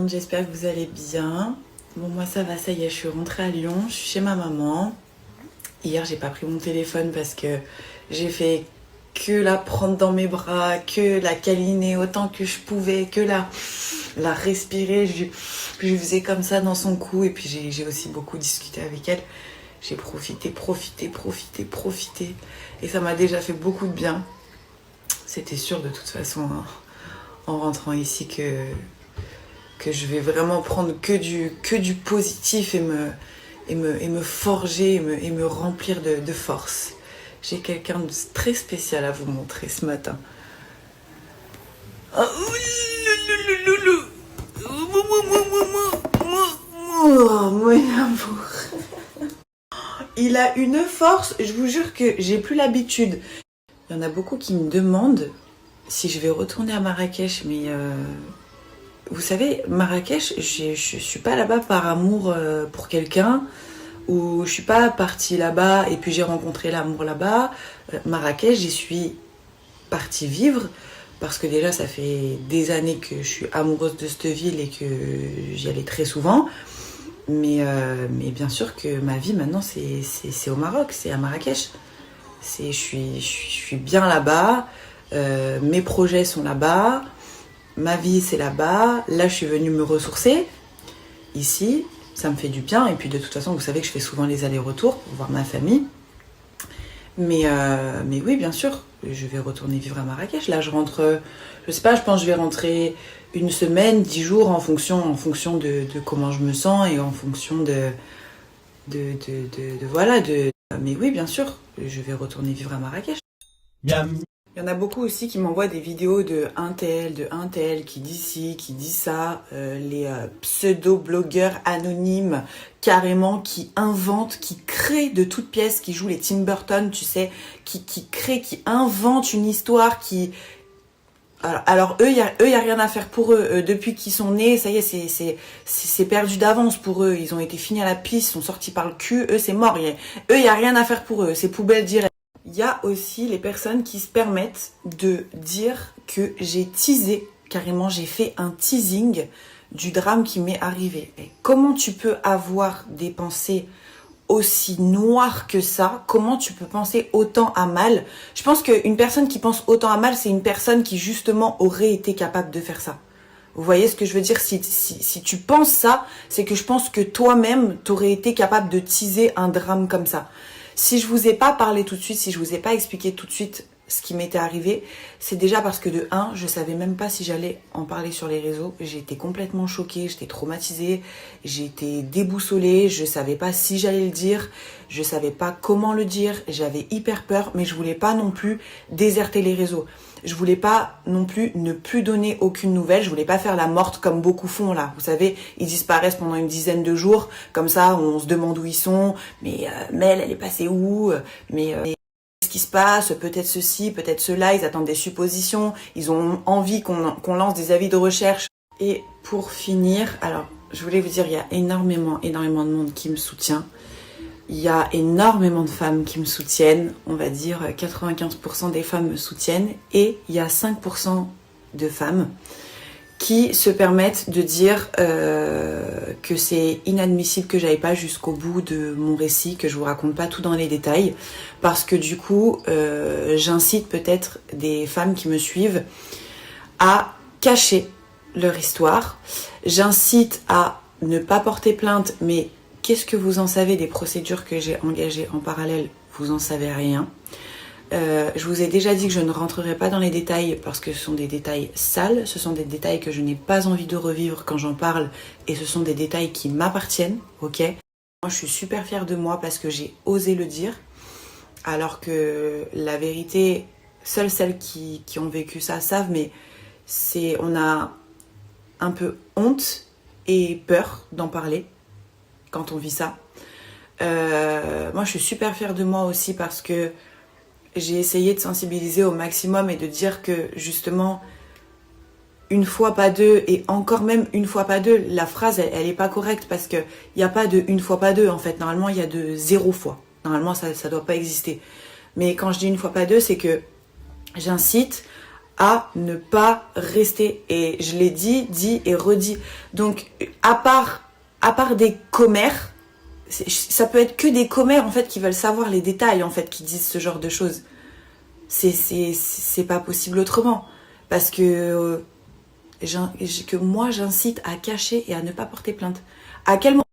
monde, j'espère que vous allez bien. Bon, moi ça va, ça y est, je suis rentrée à Lyon, je suis chez ma maman. Hier, j'ai pas pris mon téléphone parce que j'ai fait que la prendre dans mes bras, que la câliner autant que je pouvais, que la respirer. Je lui faisais comme ça dans son cou et puis j'ai aussi beaucoup discuté avec elle. J'ai profité. Et ça m'a déjà fait beaucoup de bien. C'était sûr de toute façon, hein, en rentrant ici, que je vais vraiment prendre que du positif et me forger et me remplir de force. J'ai quelqu'un de très spécial à vous montrer ce matin. Oh, mon amour. Il a une force, je vous jure que j'ai plus l'habitude. Il y en a beaucoup qui me demandent si je vais retourner à Marrakech, mais vous savez, Marrakech, je suis pas là-bas par amour pour quelqu'un, ou je suis pas partie là-bas et puis j'ai rencontré l'amour là-bas. Marrakech, j'y suis partie vivre parce que déjà ça fait des années que je suis amoureuse de cette ville et que j'y allais très souvent. Mais bien sûr que ma vie maintenant c'est au Maroc, c'est à Marrakech. Je suis bien là-bas, mes projets sont là-bas, ma vie c'est là-bas. Là je suis venue me ressourcer ici, ça me fait du bien. Et puis de toute façon vous savez que je fais souvent les allers-retours pour voir ma famille. Mais oui, bien sûr, je vais retourner vivre à Marrakech. Là je rentre, je sais pas, je pense que je vais rentrer une semaine, 10 jours en fonction de comment je me sens et en fonction de voilà. Mais oui, bien sûr, je vais retourner vivre à Marrakech. Miam. Il y en a beaucoup aussi qui m'envoient des vidéos de un tel, qui dit ci, qui dit ça, les pseudo-blogueurs anonymes, carrément, qui inventent, qui créent de toutes pièces, qui jouent les Tim Burton, tu sais, qui créent, qui inventent une histoire, qui... Alors eux, y a rien à faire pour eux. Depuis qu'ils sont nés, ça y est, c'est perdu d'avance pour eux. Ils ont été finis à la piste, sont sortis par le cul. Eux, c'est mort. Eux, y a rien à faire pour eux. C'est poubelle direct. Il y a aussi les personnes qui se permettent de dire que j'ai teasé, carrément j'ai fait un teasing du drame qui m'est arrivé. Et comment tu peux avoir des pensées aussi noires que ça? Comment tu peux penser autant à mal? Je pense qu'une personne qui pense autant à mal, c'est une personne qui justement aurait été capable de faire ça. Vous voyez ce que je veux dire? Si tu penses ça, c'est que je pense que toi-même, t'aurais été capable de teaser un drame comme ça. Si je vous ai pas parlé tout de suite, si je vous ai pas expliqué tout de suite ce qui m'était arrivé, c'est déjà parce que de un, je savais même pas si j'allais en parler sur les réseaux. J'ai été complètement choquée, j'étais traumatisée, j'ai été déboussolée, je savais pas si j'allais le dire, je savais pas comment le dire, j'avais hyper peur, mais je voulais pas non plus déserter les réseaux. Je voulais pas non plus ne plus donner aucune nouvelle, je voulais pas faire la morte comme beaucoup font là. Vous savez, ils disparaissent pendant une dizaine de jours, comme ça on se demande où ils sont, mais Mel elle est passée où, mais qu'est-ce qui se passe, peut-être ceci, peut-être cela, ils attendent des suppositions, ils ont envie qu'on lance des avis de recherche. Et pour finir, alors je voulais vous dire, il y a énormément de monde qui me soutient. Il y a énormément de femmes qui me soutiennent, on va dire 95% des femmes me soutiennent, et il y a 5% de femmes qui se permettent de dire que c'est inadmissible que j'aille pas jusqu'au bout de mon récit, que je vous raconte pas tout dans les détails, parce que du coup j'incite peut-être des femmes qui me suivent à cacher leur histoire, j'incite à ne pas porter plainte, mais qu'est-ce que vous en savez des procédures que j'ai engagées en parallèle? Vous en savez rien. Je vous ai déjà dit que je ne rentrerai pas dans les détails parce que ce sont des détails sales, ce sont des détails que je n'ai pas envie de revivre quand j'en parle et ce sont des détails qui m'appartiennent, ok? Moi je suis super fière de moi parce que j'ai osé le dire, alors que la vérité, seules celles qui ont vécu ça savent, mais on a un peu honte et peur d'en parler quand on vit ça. Moi je suis super fière de moi aussi parce que j'ai essayé de sensibiliser au maximum et de dire que justement une fois pas deux, et encore même une fois pas deux, la phrase elle est pas correcte parce que il y a pas de une fois pas deux en fait, normalement il y a de 0 fois, normalement ça doit pas exister. Mais quand je dis une fois pas deux, c'est que j'incite à ne pas rester. Et je l'ai dit et redit. Donc, à part des commères, ça peut être que des commères en fait qui veulent savoir les détails en fait, qui disent ce genre de choses. C'est pas possible autrement. Parce que moi j'incite à cacher et à ne pas porter plainte. À quel moment